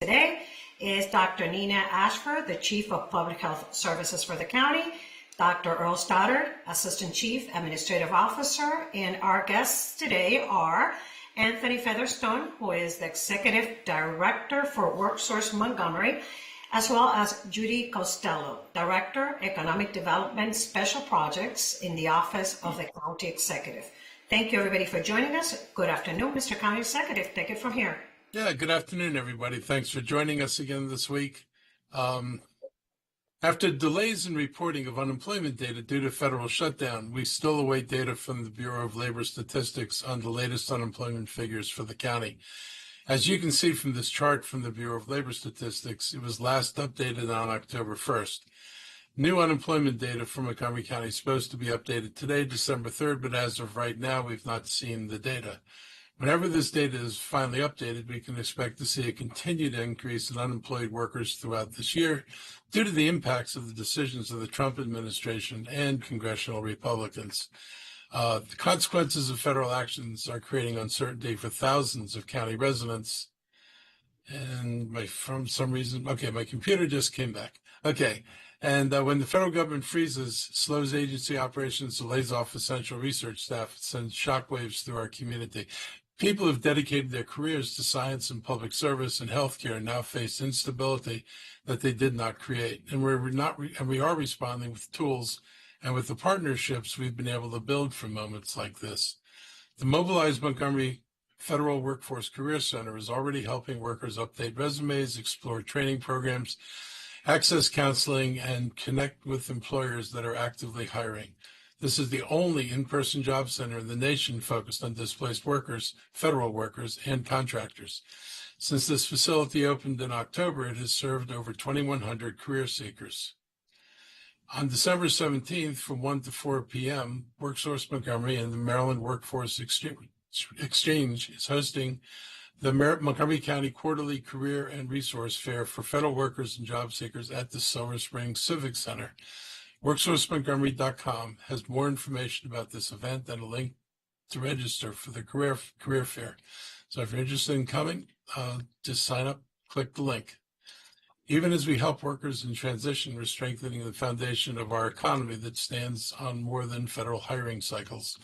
Today is Dr. Nina Ashford, the Chief of Public Health Services for the county, Dr. Earl Stoddard, Assistant Chief Administrative Officer, and our guests today are Anthony Featherstone, who is the Executive Director for WorkSource Montgomery, as well as Judy Costello, Director, Economic Development Special Projects in the Office of the County Executive. Thank you, everybody, for joining us. Good afternoon, Mr. County Executive. Take it from here. Yeah, good afternoon, everybody. Thanks for joining us again this week. After delays in reporting of unemployment data due to federal shutdown, we still await data from the Bureau of Labor Statistics on the latest unemployment figures for the county. As you can see from this chart from the Bureau of Labor Statistics, it was last updated on October 1st. New unemployment data from Montgomery County is supposed to be updated today, December 3rd, but as of right now, we've not seen the data. Whenever this data is finally updated, we can expect to see a continued increase in unemployed workers throughout this year due to the impacts of the decisions of the Trump administration and congressional Republicans. The consequences of federal actions are creating uncertainty for thousands of county residents. And my computer just came back. Okay. And when the federal government freezes, slows agency operations, lays off essential research staff, it sends shockwaves through our community. People who've dedicated their careers to science and public service and healthcare now face instability that they did not create. And we are responding with tools and with the partnerships we've been able to build for moments like this. The Mobilized Montgomery Federal Workforce Career Center is already helping workers update resumes, explore training programs, access counseling, and connect with employers that are actively hiring. This is the only in-person job center in the nation focused on displaced workers, federal workers, and contractors. Since this facility opened in October, it has served over 2,100 career seekers. On December 17th, from 1 to 4 p.m., WorkSource Montgomery and the Maryland Workforce Exchange is hosting the Montgomery County Quarterly Career and Resource Fair for federal workers and job seekers at the Silver Spring Civic Center. WorkSourceMontgomery.com has more information about this event and a link to register for the career fair. So if you're interested in coming, just sign up, click the link. Even as we help workers in transition, we're strengthening the foundation of our economy that stands on more than federal hiring cycles.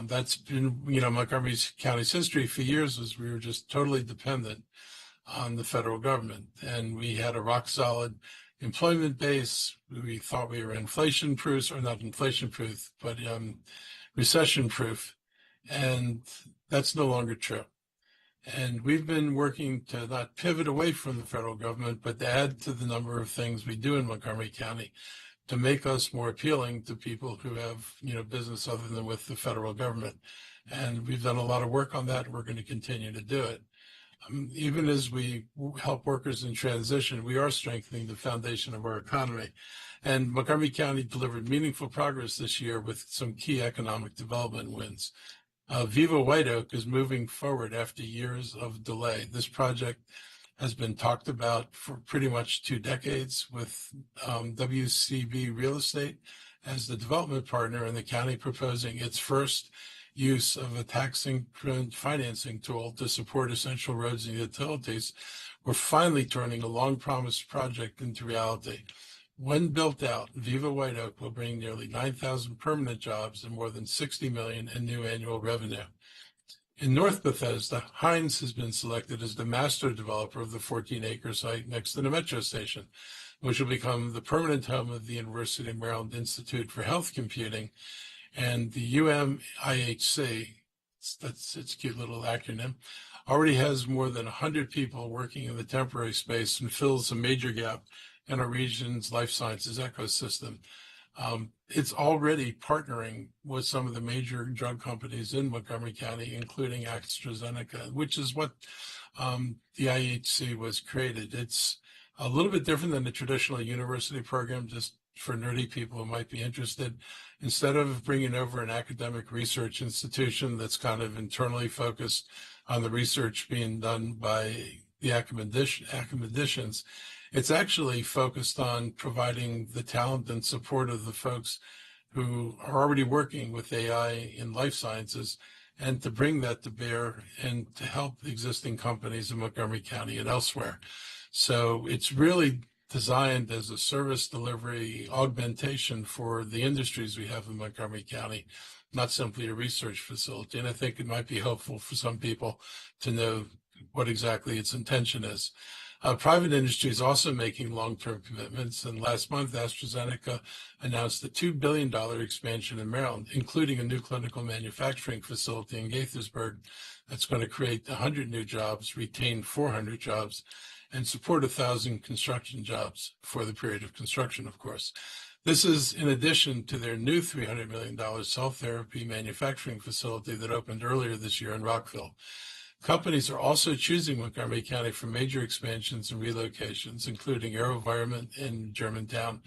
That's been, Montgomery County's history for years was we were just totally dependent on the federal government. And we had a rock solid employment base. We thought we were inflation-proof, or not inflation-proof, but recession-proof. And that's no longer true. And we've been working to not pivot away from the federal government, but to add to the number of things we do in Montgomery County to make us more appealing to people who have, business other than with the federal government. And we've done a lot of work on that. We're going to continue to do it. Even as we help workers in transition, we are strengthening the foundation of our economy. And Montgomery County delivered meaningful progress this year with some key economic development wins. Viva White Oak is moving forward after years of delay. This project has been talked about for pretty much 2 decades with WCB Real Estate as the development partner and the county proposing its first use of a tax increment financing tool to support essential roads and utilities. We're finally turning a long-promised project into reality. When built out, Viva White Oak will bring nearly 9,000 permanent jobs and more than $60 million in new annual revenue. In North Bethesda, Hines has been selected as the master developer of the 14-acre site next to the metro station, which will become the permanent home of the University of Maryland Institute for Health Computing and the UMIHC. That's its cute little acronym. Already has more than 100 people working in the temporary space and fills a major gap in our region's life sciences ecosystem. It's already partnering with some of the major drug companies in Montgomery County, including AstraZeneca, which is what the IHC was created. It's a little bit different than the traditional university program, just for nerdy people who might be interested. Instead of bringing over an academic research institution that's kind of internally focused on the research being done by the academicians, it's actually focused on providing the talent and support of the folks who are already working with AI in life sciences and to bring that to bear and to help existing companies in Montgomery County and elsewhere. So it's really designed as a service delivery augmentation for the industries we have in Montgomery County, not simply a research facility. And I think it might be helpful for some people to know what exactly its intention is. Private industry is also making long-term commitments, and last month AstraZeneca announced a $2 billion expansion in Maryland, including a new clinical manufacturing facility in Gaithersburg that's going to create 100 new jobs, retain 400 jobs, and support 1,000 construction jobs for the period of construction, of course. This is in addition to their new $300 million cell therapy manufacturing facility that opened earlier this year in Rockville. Companies are also choosing Montgomery County for major expansions and relocations, including AeroVironment in Germantown,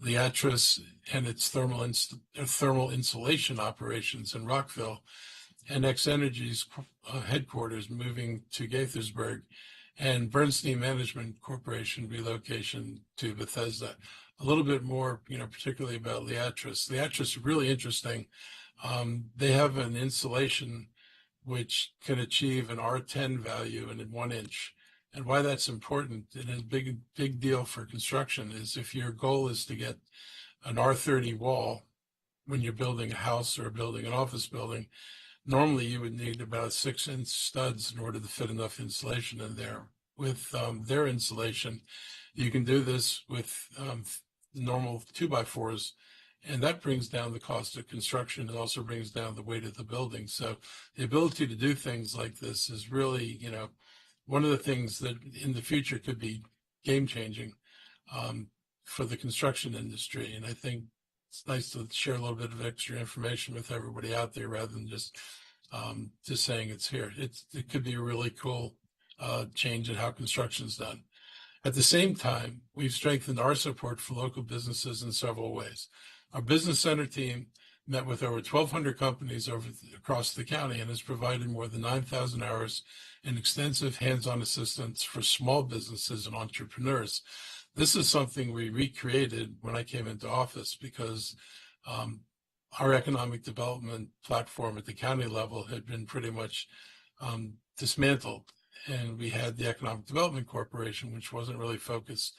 Liatris and its thermal insulation operations in Rockville, and X-Energy's headquarters moving to Gaithersburg, and Bernstein Management Corporation relocation to Bethesda. A little bit more, particularly about Liatris. Liatris is really interesting. They have an insulation which can achieve an R10 value in 1 inch. And why that's important and a big deal for construction is if your goal is to get an R30 wall when you're building a house or building an office building, normally you would need about 6-inch studs in order to fit enough insulation in there. With their insulation, you can do this with normal 2x4s, and that brings down the cost of construction. It also brings down the weight of the building. So the ability to do things like this is really, one of the things that in the future could be game changing for the construction industry. And I think it's nice to share a little bit of extra information with everybody out there rather than just saying it's here. It could be a really cool change in how construction is done. At the same time, we've strengthened our support for local businesses in several ways. Our business center team met with over 1,200 companies across the county and has provided more than 9,000 hours in extensive hands-on assistance for small businesses and entrepreneurs. This is something we recreated when I came into office because our economic development platform at the county level had been pretty much dismantled. And we had the Economic Development Corporation, which wasn't really focused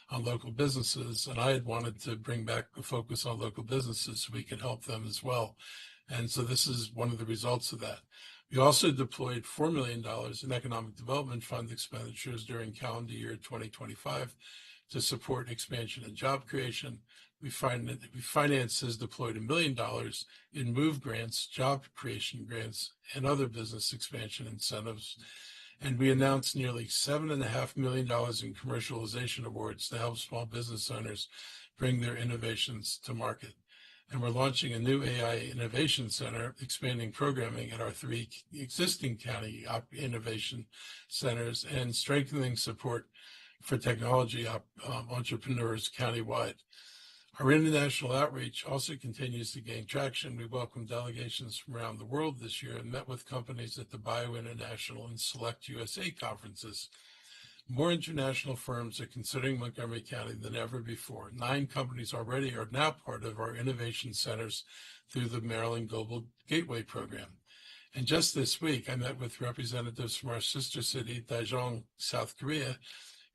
on local businesses. And I had wanted to bring back a focus on local businesses so we could help them as well. And so this is one of the results of that. We also deployed $4 million in Economic Development Fund expenditures during calendar year 2025 to support expansion and job creation. Finance has deployed $1 million in MOVE grants, job creation grants, and other business expansion incentives. And we announced nearly $7.5 million in commercialization awards to help small business owners bring their innovations to market. And we're launching a new AI Innovation Center, expanding programming at our 3 existing county innovation centers and strengthening support for technology entrepreneurs countywide. Our international outreach also continues to gain traction. We welcome delegations from around the world this year and met with companies at the Bio International and Select USA conferences. More international firms are considering Montgomery County than ever before. 9 companies already are now part of our innovation centers through the Maryland Global Gateway Program. And just this week, I met with representatives from our sister city, Daejeon, South Korea,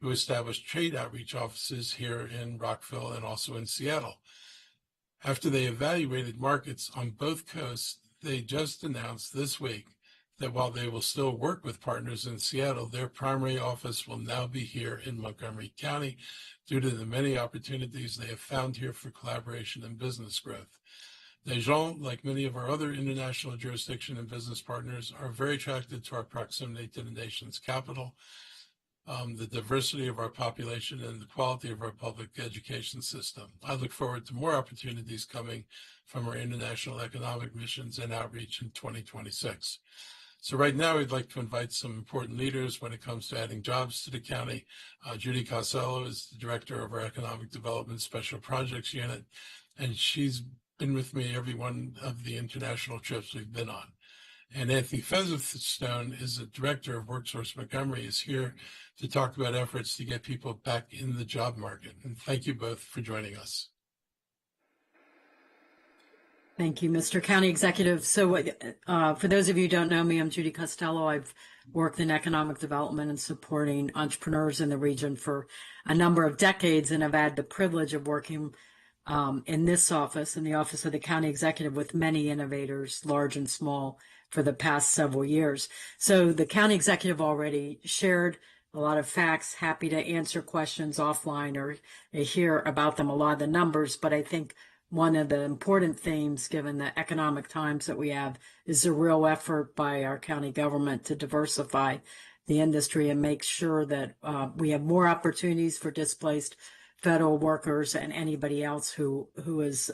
who established trade outreach offices here in Rockville and also in Seattle. After they evaluated markets on both coasts, they just announced this week that while they will still work with partners in Seattle, their primary office will now be here in Montgomery County due to the many opportunities they have found here for collaboration and business growth. Daejeon, like many of our other international jurisdiction and business partners, are very attracted to our proximity to the nation's capital, the diversity of our population, and the quality of our public education system. I look forward to more opportunities coming from our international economic missions and outreach in 2026. So right now, we'd like to invite some important leaders when it comes to adding jobs to the county. Judy Costello is the director of our Economic Development Special Projects Unit, and she's been with me every one of the international trips we've been on. And Anthony Featherstone is the director of WorkSource Montgomery, is here to talk about efforts to get people back in the job market. And thank you both for joining us. Thank you, Mr. County Executive. So for those of you who don't know me, I'm Judy Costello. I've worked in economic development and supporting entrepreneurs in the region for a number of decades, and I've had the privilege of working in this office, in the Office of the County Executive, with many innovators, large and small, for the past several years. So the County Executive already shared a lot of facts. Happy to answer questions offline or hear about them, a lot of the numbers, but I think one of the important themes, given the economic times that we have, is a real effort by our county government to diversify the industry and make sure that we have more opportunities for displaced federal workers and anybody else who is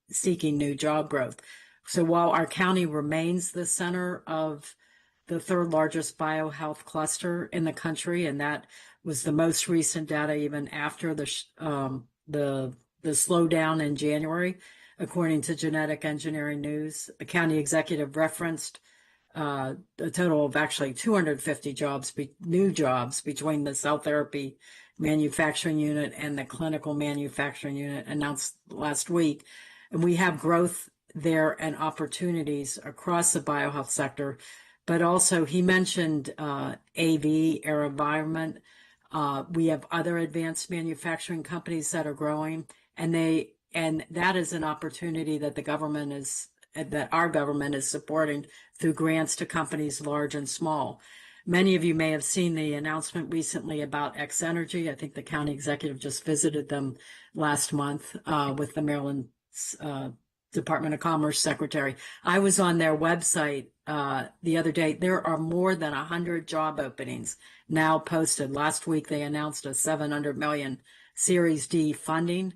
seeking new job growth. So while our county remains the center of the third largest biohealth cluster in the country, and that was the most recent data even after the slowdown in January, according to Genetic Engineering News. The county executive referenced a total of actually 250 new jobs between the cell therapy manufacturing unit and the clinical manufacturing unit announced last week. And we have growth there and opportunities across the biohealth sector. But also he mentioned AV, AeroVironment. We have other advanced manufacturing companies that are growing, and that is an opportunity that our government is supporting through grants to companies large and small. Many of you may have seen the announcement recently about X Energy. I think the county executive just visited them last month with the Maryland Department of Commerce secretary. I was on their website the other day. There are more than 100 job openings now posted. Last week, they announced a $700 million Series D funding,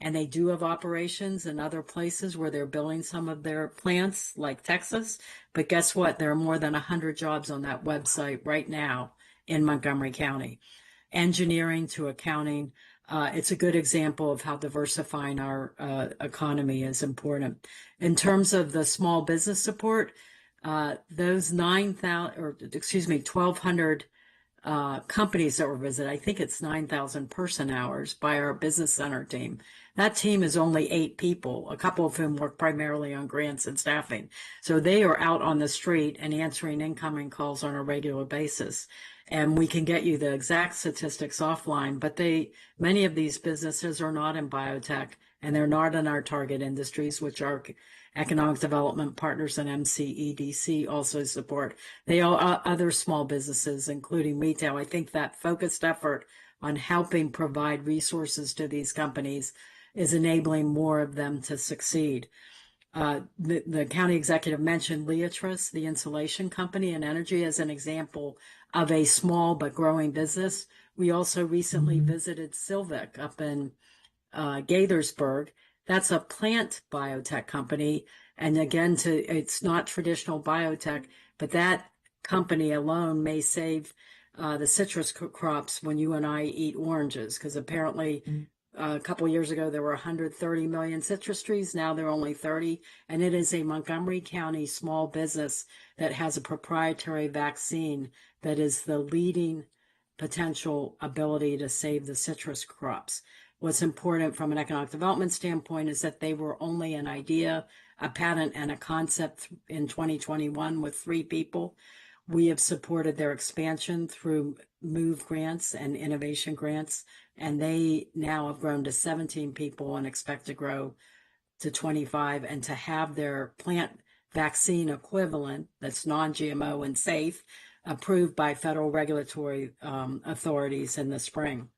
and they do have operations in other places where they're building some of their plants, like Texas. But guess what? There are more than 100 jobs on that website right now in Montgomery County. Engineering to accounting. It's a good example of how diversifying our economy is important. In terms of the small business support, those 1,200 companies that were visited, I think it's 9,000 person hours by our business center team. That team is only 8 people, a couple of whom work primarily on grants and staffing. So they are out on the street and answering incoming calls on a regular basis. And we can get you the exact statistics offline, but many of these businesses are not in biotech, and they're not in our target industries, which our economic development partners and MCEDC also support. They are other small businesses, including retail. I think that focused effort on helping provide resources to these companies is enabling more of them to succeed. The county executive mentioned Leatrice, the insulation company and energy, as an example of a small but growing business. We also recently visited Silvic up in Gaithersburg. That's a plant biotech company. And again, it's not traditional biotech, but that company alone may save the citrus crops when you and I eat oranges, because apparently a couple of years ago there were 130 million citrus trees. Now there are only 30. And it is a Montgomery County small business that has a proprietary vaccine that is the leading potential ability to save the citrus crops. What's important from an economic development standpoint is that they were only an idea, a patent, and a concept in 2021 with 3 people. We have supported their expansion through MOVE grants and innovation grants, and they now have grown to 17 people and expect to grow to 25, and to have their plant vaccine equivalent that's non-GMO and safe approved by federal regulatory authorities in the spring.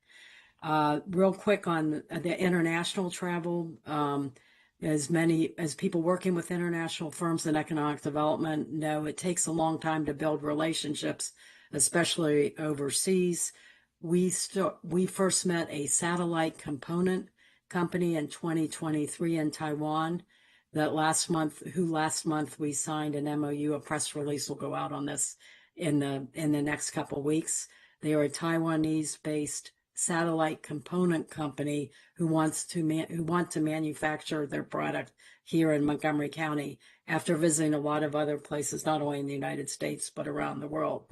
Real quick on the international travel, as people working with international firms in economic development know, it takes a long time to build relationships, especially overseas. We first met a satellite component company in 2023 in Taiwan. Last month we signed an MOU. A press release will go out on this in the next couple of weeks. They are a Taiwanese-based satellite component company who want to manufacture their product here in Montgomery County after visiting a lot of other places, not only in the United States, but around the world.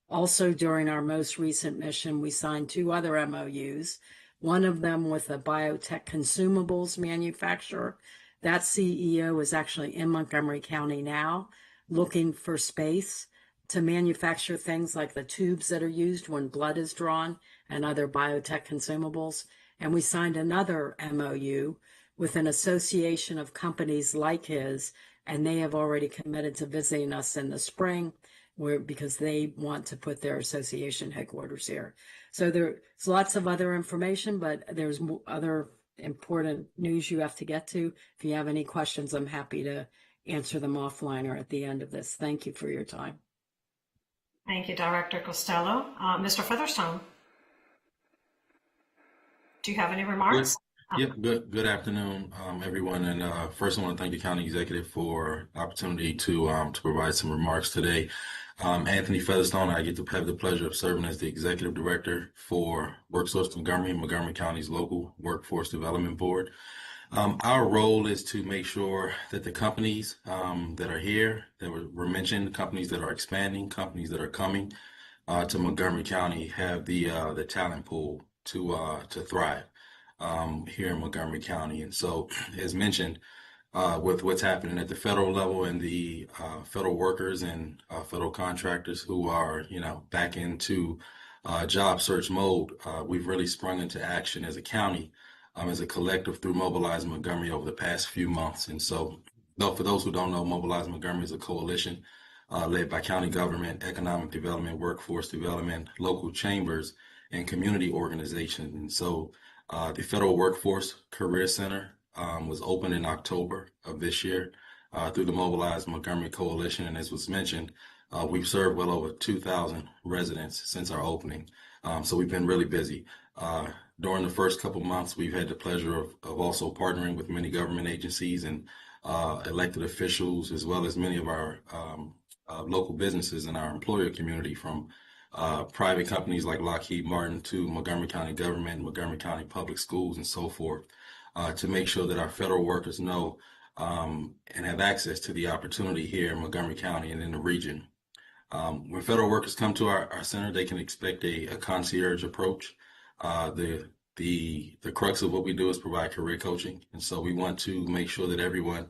Also, during our most recent mission, we signed 2 other MOUs, one of them with a biotech consumables manufacturer That CEO is actually in Montgomery County now, looking for space to manufacture things like the tubes that are used when blood is drawn and other biotech consumables. And we signed another MOU with an association of companies like his, and they have already committed to visiting us in the spring because they want to put their association headquarters here. So there's lots of other information, but there's other important news you have to get to. If you have any questions, I'm happy to answer them offline or at the end of this. Thank you for your time. Thank you, Director Costello. Mr. Featherstone, do you have any remarks? Yep. Good afternoon, everyone. And first, I want to thank the county executive for the opportunity to provide some remarks today. Anthony Featherstone, I get to have the pleasure of serving as the executive director for WorkSource Montgomery County's local workforce development board. Our role is to make sure that the companies that are here, that were mentioned, companies that are expanding, companies that are coming to Montgomery County, have the talent pool to thrive here in Montgomery County. And so, as mentioned, with what's happening at the federal level and the federal workers and federal contractors who are, back into job search mode, we've really sprung into action as a county, as a collective through Mobilize Montgomery over the past few months. And so, for those who don't know, Mobilize Montgomery is a coalition led by county government, economic development, workforce development, local chambers, and community organizations. And so the Federal Workforce Career Center was opened in October of this year through the Mobilize Montgomery Coalition. And as was mentioned, we've served well over 2,000 residents since our opening. So we've been really busy. During the first couple months, we've had the pleasure of also partnering with many government agencies and elected officials, as well as many of our local businesses in our employer community, from private companies like Lockheed Martin to Montgomery County government, Montgomery County public schools, and so forth, to make sure that our federal workers know and have access to the opportunity here in Montgomery County and in the region. When federal workers come to our center, they can expect a concierge approach. The crux of what we do is provide career coaching. And so we want to make sure that everyone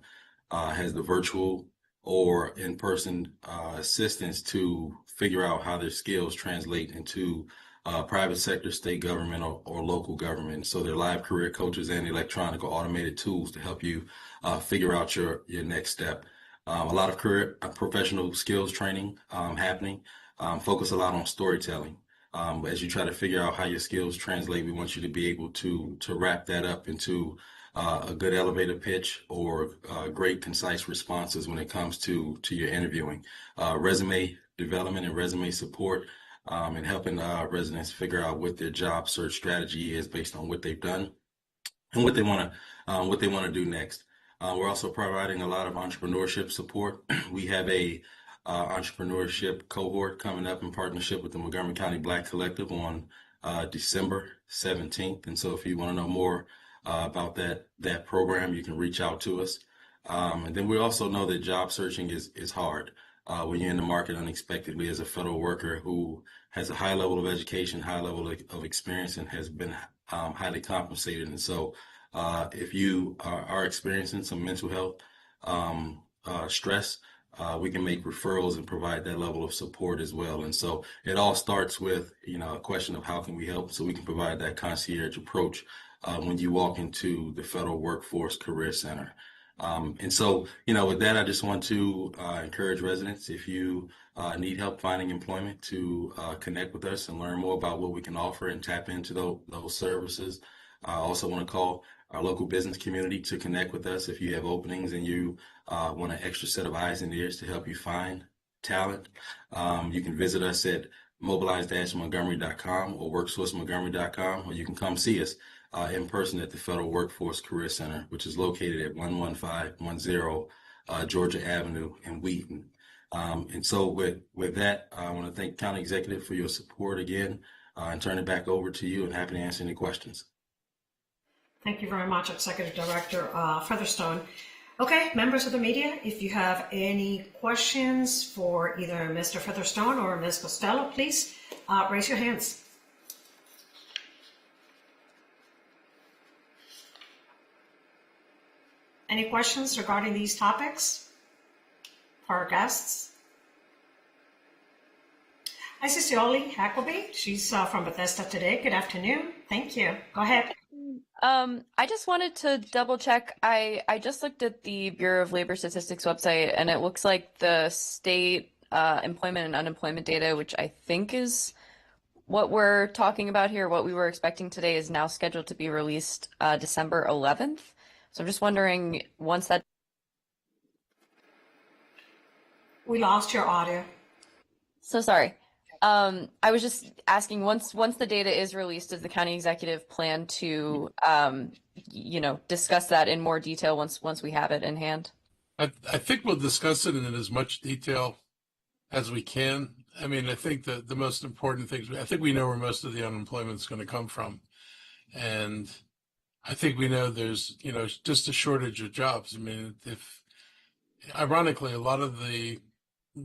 has the virtual or in-person assistance to figure out how their skills translate into private sector, state government, or local government. So they're live career coaches and electronic or automated tools to help you figure out your next step. A lot of career professional skills training happening. Focus a lot on storytelling. As you try to figure out how your skills translate, we want you to be able to wrap that up into a good elevator pitch or great concise responses when it comes to your interviewing. Resume development and resume support, and helping residents figure out what their job search strategy is based on what they've done and what they want to do next. We're also providing a lot of entrepreneurship support. We have a entrepreneurship cohort coming up in partnership with the Montgomery County Black Collective on December 17th. And so if you want to know more about that program, you can reach out to us. And then we also know that job searching is hard when you're in the market unexpectedly as a federal worker who has a high level of education, high level of experience, and has been highly compensated. And so if you are experiencing some mental health stress, we can make referrals and provide that level of support as well. And so it all starts with, a question of how can we help, so we can provide that concierge approach when you walk into the Federal Workforce Career Center. And so, with that, I just want to encourage residents, if you need help finding employment, to connect with us and learn more about what we can offer and tap into those services. I also want to call our local business community to connect with us if you have openings and you want an extra set of eyes and ears to help you find talent. You can visit us at mobilize-montgomery.com or worksourcemontgomery.com, or you can come see us in person at the Federal Workforce Career Center, which is located at 11510 Georgia Avenue in Wheaton. And so with that, I want to thank County Executive for your support again, and turn it back over to you, and happy to answer any questions. Thank you very much, Executive Director Featherstone. Okay, members of the media, if you have any questions for either Mr. Featherstone or Ms. Costello, please raise your hands. Any questions regarding these topics for our guests? I see Cioli Hackleby. She's from Bethesda today. Good afternoon. Thank you. Go ahead. I just wanted to double check. I just looked at the Bureau of Labor Statistics website, and it looks like the state employment and unemployment data, which I think is what we're talking about here, what we were expecting today, is now scheduled to be released December 11th. So I'm just wondering, once that... We lost your audio. So sorry. I was just asking, once the data is released, does the county executive plan to, discuss that in more detail once we have it in hand? I think we'll discuss it in as much detail as we can. I mean, I think that the most important things, I think we know where most of the unemployment is going to come from. And I think we know there's, just a shortage of jobs. I mean, ironically, a lot of the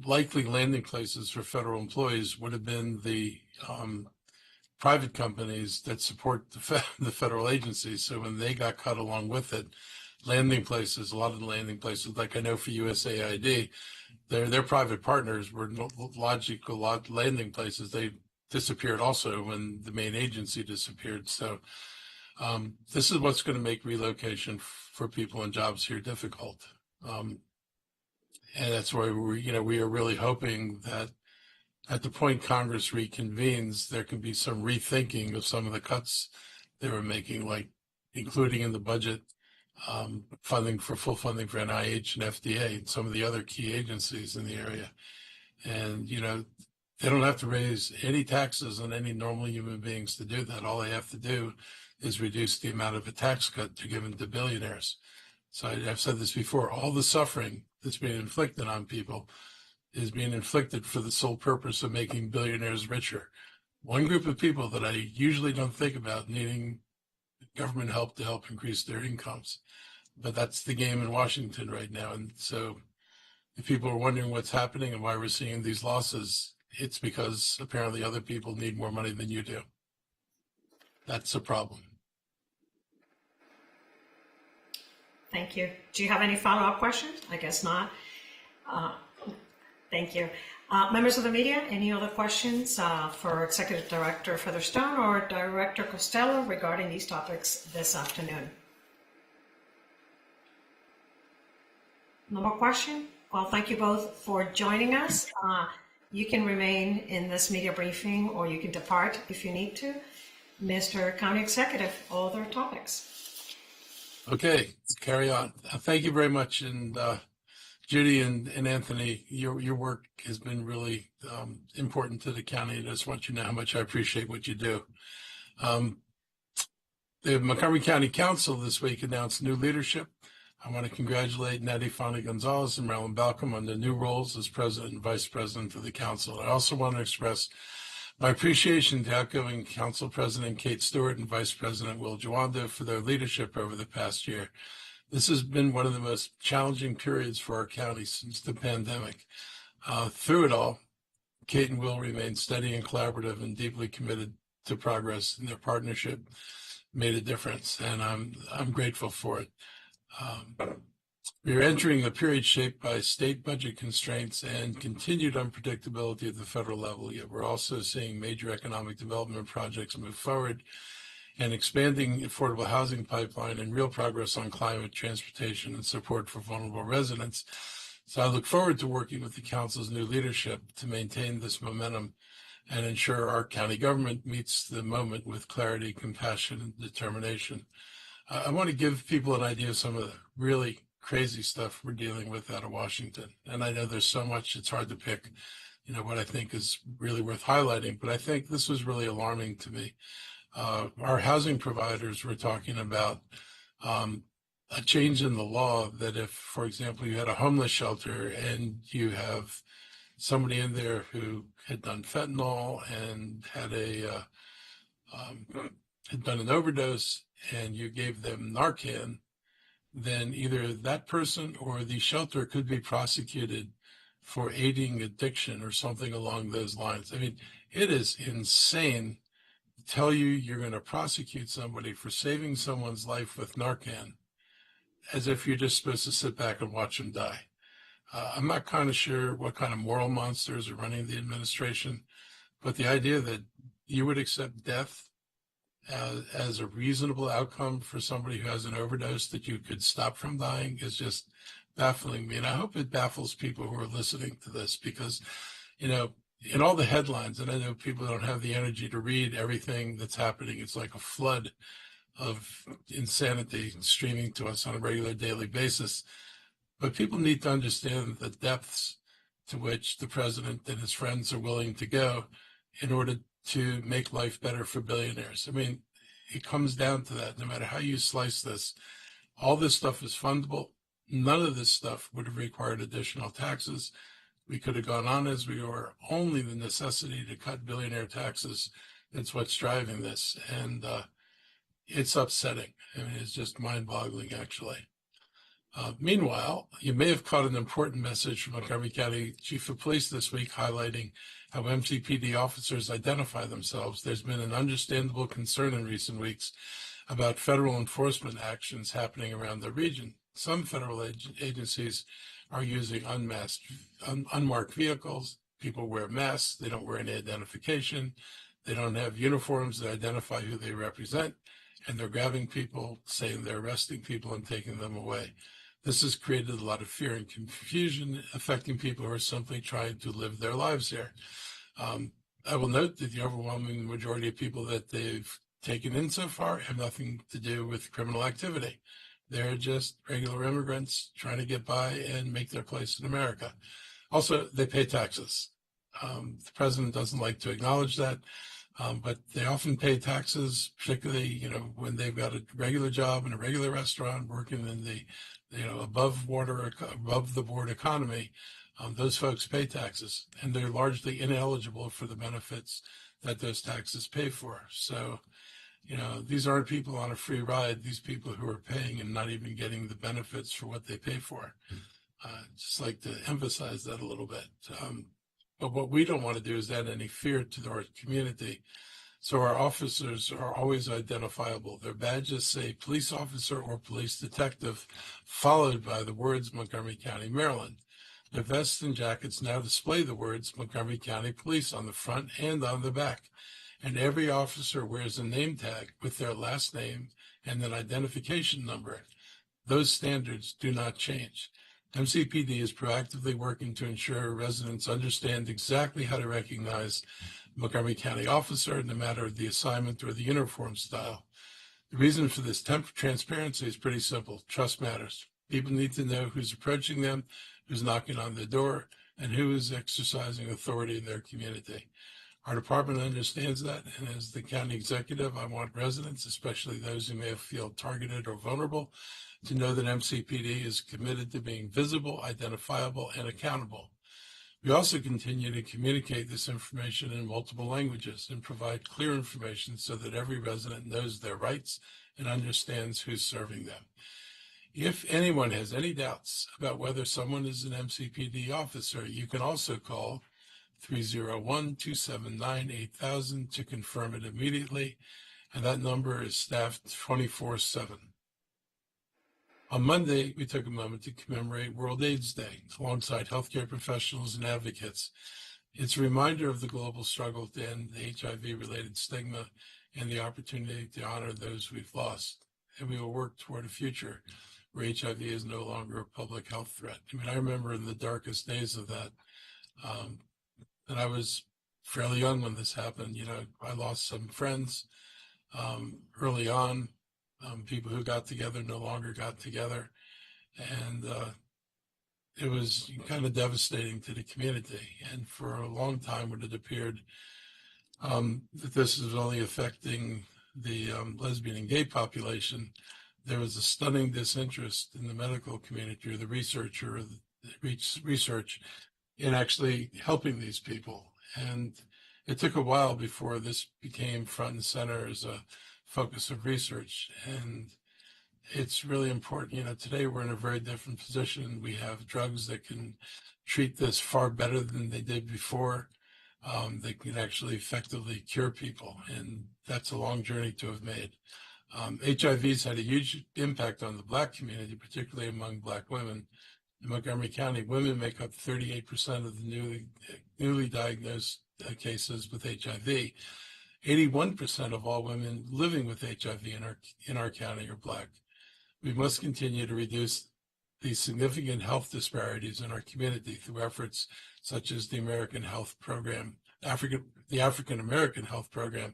likely landing places for federal employees would have been the private companies that support the federal agencies. So when they got cut along with it, landing places, a lot of the landing places, like I know for USAID, their private partners were logical landing places. They disappeared also when the main agency disappeared. So this is what's going to make relocation for people and jobs here difficult. And that's why we are really hoping that at the point Congress reconvenes, there can be some rethinking of some of the cuts they were making, like including in the budget full funding for NIH and FDA and some of the other key agencies in the area. And, they don't have to raise any taxes on any normal human beings to do that. All they have to do is reduce the amount of a tax cut they're given to billionaires. So I've said this before, all the suffering that's being inflicted on people is being inflicted for the sole purpose of making billionaires richer. One group of people that I usually don't think about needing government help to help increase their incomes. But that's the game in Washington right now. And so if people are wondering what's happening and why we're seeing these losses, it's because apparently other people need more money than you do. That's a problem. Thank you. Do you have any follow-up questions? I guess not. Thank you. Members of the media, any other questions for Executive Director Featherstone or Director Costello regarding these topics this afternoon? No more question? Well, thank you both for joining us. You can remain in this media briefing or you can depart if you need to. Mr. County Executive, other topics. Okay, carry on. Thank you very much. And Judy and Anthony, your work has been really important to the county. I just want you to know how much I appreciate what you do. The Montgomery County Council this week announced new leadership. I want to congratulate Natty Fani Gonzalez and Marilyn Balcom on their new roles as president and vice president of the council. I also want to express my appreciation to outgoing Council President Kate Stewart and Vice President Will Jawando for their leadership over the past year. This has been one of the most challenging periods for our county since the pandemic. Through it all, Kate and Will remain steady and collaborative and deeply committed to progress, and their partnership made a difference, and I'm grateful for it. We are entering a period shaped by state budget constraints and continued unpredictability at the federal level, yet we're also seeing major economic development projects move forward and expanding affordable housing pipeline and real progress on climate, transportation, and support for vulnerable residents. So I look forward to working with the council's new leadership to maintain this momentum and ensure our county government meets the moment with clarity, compassion, and determination. I want to give people an idea of some of the really crazy stuff we're dealing with out of Washington. And I know there's so much, it's hard to pick, what I think is really worth highlighting, but I think this was really alarming to me. Our housing providers were talking about a change in the law that if, for example, you had a homeless shelter and you have somebody in there who had done fentanyl and had done an overdose and you gave them Narcan, then either that person or the shelter could be prosecuted for aiding addiction or something along those lines. I mean, it is insane to tell you you're going to prosecute somebody for saving someone's life with Narcan as if you're just supposed to sit back and watch them die. I'm not kind of sure what kind of moral monsters are running the administration, but the idea that you would accept death as a reasonable outcome for somebody who has an overdose that you could stop from dying is just baffling me. And I hope it baffles people who are listening to this because, you know, in all the headlines, and I know people don't have the energy to read everything that's happening. It's like a flood of insanity streaming to us on a regular daily basis. But people need to understand the depths to which the president and his friends are willing to go in order to make life better for billionaires. I mean, it comes down to that. No matter how you slice this, all this stuff is fundable. None of this stuff would have required additional taxes. We could have gone on as we were. Only the necessity to cut billionaire taxes, that's what's driving this. And it's upsetting. I mean, it's just mind-boggling, actually. Meanwhile, you may have caught an important message from Montgomery County Chief of Police this week highlighting how MCPD officers identify themselves. There's been an understandable concern in recent weeks about federal enforcement actions happening around the region. Some federal agencies are using unmarked vehicles. People wear masks. They don't wear any identification. They don't have uniforms that identify who they represent. And they're grabbing people, saying they're arresting people and taking them away. This has created a lot of fear and confusion, affecting people who are simply trying to live their lives here. I will note that the overwhelming majority of people that they've taken in so far have nothing to do with criminal activity. They're just regular immigrants trying to get by and make their place in America. Also, they pay taxes. The president doesn't like to acknowledge that, but they often pay taxes, particularly, you know, when they've got a regular job in a regular restaurant, working in the, you know, above the board economy. Those folks pay taxes, and they're largely ineligible for the benefits that those taxes pay for. So, you know, these aren't people on a free ride. These people who are paying and not even getting the benefits for what they pay for. Just like to emphasize that a little bit. But what we don't want to do is add any fear to our community. So our officers are always identifiable. Their badges say police officer or police detective, followed by the words Montgomery County, Maryland. Their vests and jackets now display the words Montgomery County Police on the front and on the back. And every officer wears a name tag with their last name and an identification number. Those standards do not change. MCPD is proactively working to ensure residents understand exactly how to recognize Montgomery County officer, no matter the assignment or the uniform style. The reason for this transparency is pretty simple. Trust matters. People need to know who's approaching them, who's knocking on their door, and who is exercising authority in their community. Our department understands that, and as the county executive, I want residents, especially those who may feel targeted or vulnerable, to know that MCPD is committed to being visible, identifiable, and accountable. We also continue to communicate this information in multiple languages and provide clear information so that every resident knows their rights and understands who's serving them. If anyone has any doubts about whether someone is an MCPD officer, you can also call 301-279-8000 to confirm it immediately, and that number is staffed 24/7. On Monday, we took a moment to commemorate World AIDS Day alongside healthcare professionals and advocates. It's a reminder of the global struggle to end the HIV-related stigma and the opportunity to honor those we've lost. And we will work toward a future where HIV is no longer a public health threat. I mean, I remember in the darkest days of that, and I was fairly young when this happened. You know, I lost some friends early on. People who got together no longer got together. And it was kind of devastating to the community. And for a long time, when it appeared that this was only affecting the lesbian and gay population, there was a stunning disinterest in the medical community or the research in actually helping these people. And it took a while before this became front and center as a focus of research. And it's really important. You know, today we're in a very different position. We have drugs that can treat this far better than they did before. They can actually effectively cure people. And that's a long journey to have made. HIV's had a huge impact on the Black community, particularly among Black women. In Montgomery County, women make up 38% of the newly diagnosed cases with HIV. 81% of all women living with HIV in our county are Black. We must continue to reduce these significant health disparities in our community through efforts such as the American Health Program, the African American Health Program.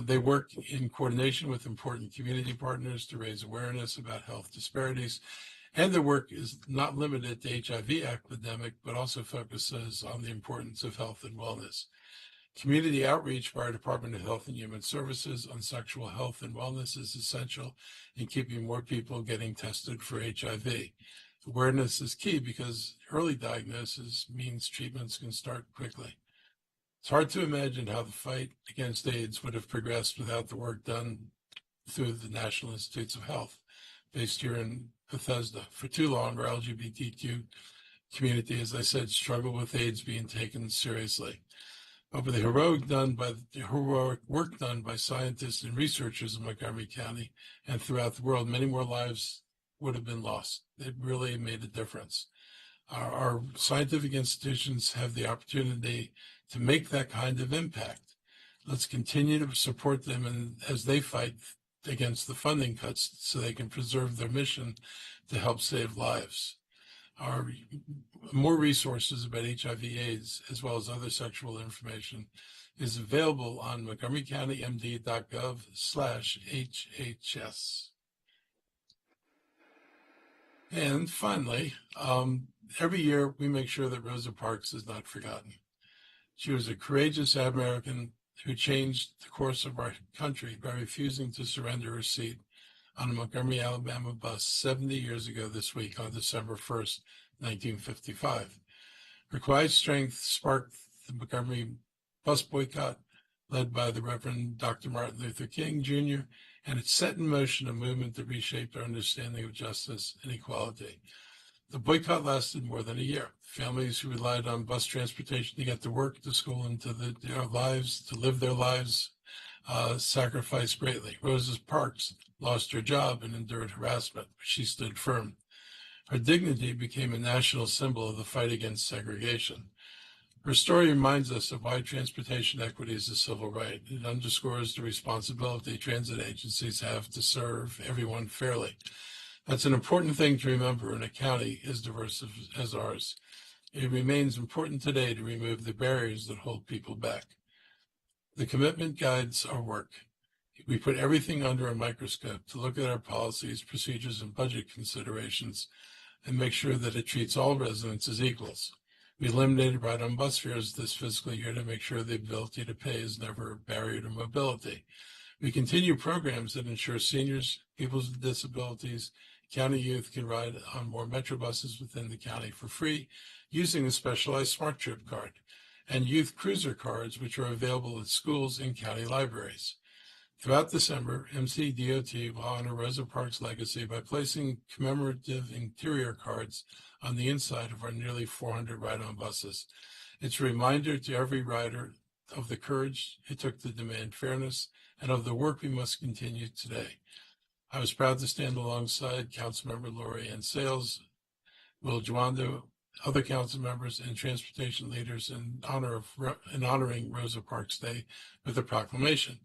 They work in coordination with important community partners to raise awareness about health disparities. And their work is not limited to HIV epidemic, but also focuses on the importance of health and wellness. Community outreach by our Department of Health and Human Services on sexual health and wellness is essential in keeping more people getting tested for HIV. Awareness is key because early diagnosis means treatments can start quickly. It's hard to imagine how the fight against AIDS would have progressed without the work done through the National Institutes of Health, based here in Bethesda. For too long, our LGBTQ community, as I said, struggled with AIDS being taken seriously. But with the heroic work done by scientists and researchers in Montgomery County and throughout the world, many more lives would have been lost. It really made a difference. Our scientific institutions have the opportunity to make that kind of impact. Let's continue to support them as they fight against the funding cuts so they can preserve their mission to help save lives. More resources about HIV/AIDS, as well as other sexual information, is available on montgomerycountymd.gov/HHS. And finally, every year we make sure that Rosa Parks is not forgotten. She was a courageous American who changed the course of our country by refusing to surrender her seat on a Montgomery, Alabama bus 70 years ago this week on December 1st, 1955. Her quiet strength sparked the Montgomery bus boycott led by the Reverend Dr. Martin Luther King Jr., and it set in motion a movement that reshaped our understanding of justice and equality. The boycott lasted more than a year. Families who relied on bus transportation to get to work, to school, and to their lives, to live their lives, sacrificed greatly. Rosa Parks lost her job and endured harassment, but she stood firm. Her dignity became a national symbol of the fight against segregation. Her story reminds us of why transportation equity is a civil right. It underscores the responsibility transit agencies have to serve everyone fairly. That's an important thing to remember in a county as diverse as ours. It remains important today to remove the barriers that hold people back. The commitment guides our work. We put everything under a microscope to look at our policies, procedures, and budget considerations and make sure that it treats all residents as equals. We eliminated ride-on bus fares this fiscal year to make sure the ability to pay is never a barrier to mobility. We continue programs that ensure seniors, people with disabilities, county youth can ride on more Metro buses within the county for free using the specialized Smart Trip card and youth cruiser cards, which are available at schools and county libraries. Throughout December, MCDOT will honor Rosa Parks' legacy by placing commemorative interior cards on the inside of our nearly 400 ride-on buses. It's a reminder to every rider of the courage it took to demand fairness and of the work we must continue today. I was proud to stand alongside Councilmember Lori Ann Sales, Will Juando, other council members, and transportation leaders in honoring Rosa Parks Day with a proclamation.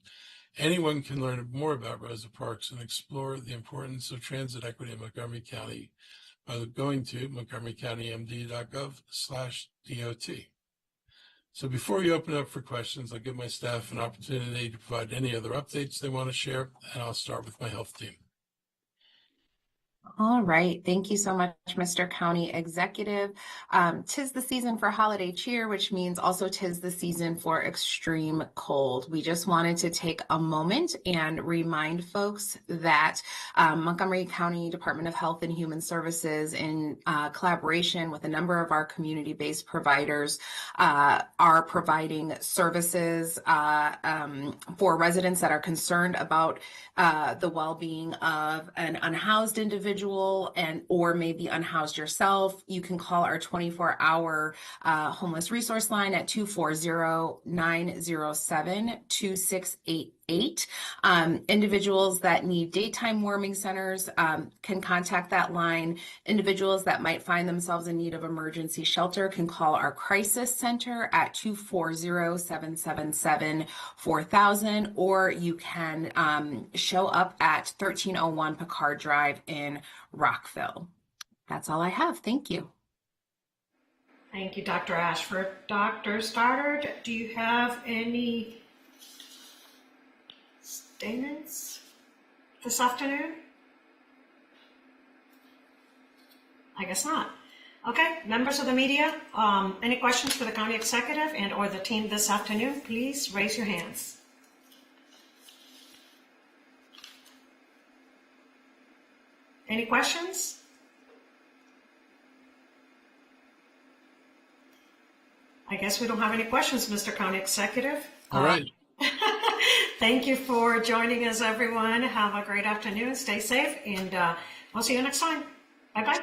Anyone can learn more about Rosa Parks and explore the importance of transit equity in Montgomery County by going to montgomerycountymd.gov/DOT. So before we open up for questions, I'll give my staff an opportunity to provide any other updates they want to share, and I'll start with my health team. All right. Thank you so much, Mr. County Executive. 'Tis the season for holiday cheer, which means also 'tis the season for extreme cold. We just wanted to take a moment and remind folks that Montgomery County Department of Health and Human Services, in collaboration with a number of our community-based providers, are providing services for residents that are concerned about the well-being of an unhoused individual or maybe unhoused yourself. You can call our 24-hour homeless resource line at 240-907-2683. 8. Individuals that need daytime warming centers can contact that line. Individuals that might find themselves in need of emergency shelter can call our crisis center at 240-777-4000, or you can show up at 1301 Picard Drive in Rockville. That's all I have. Thank you. Thank you, Dr. Ashford. Dr. Stoddard, do you have any statements this afternoon? I guess not. Okay, members of the media, any questions for the county executive and or the team this afternoon, please raise your hands. Any questions? I guess we don't have any questions, Mr. County Executive. All right. Thank you for joining us, everyone. Have a great afternoon. Stay safe, and we'll see you next time. Bye-bye.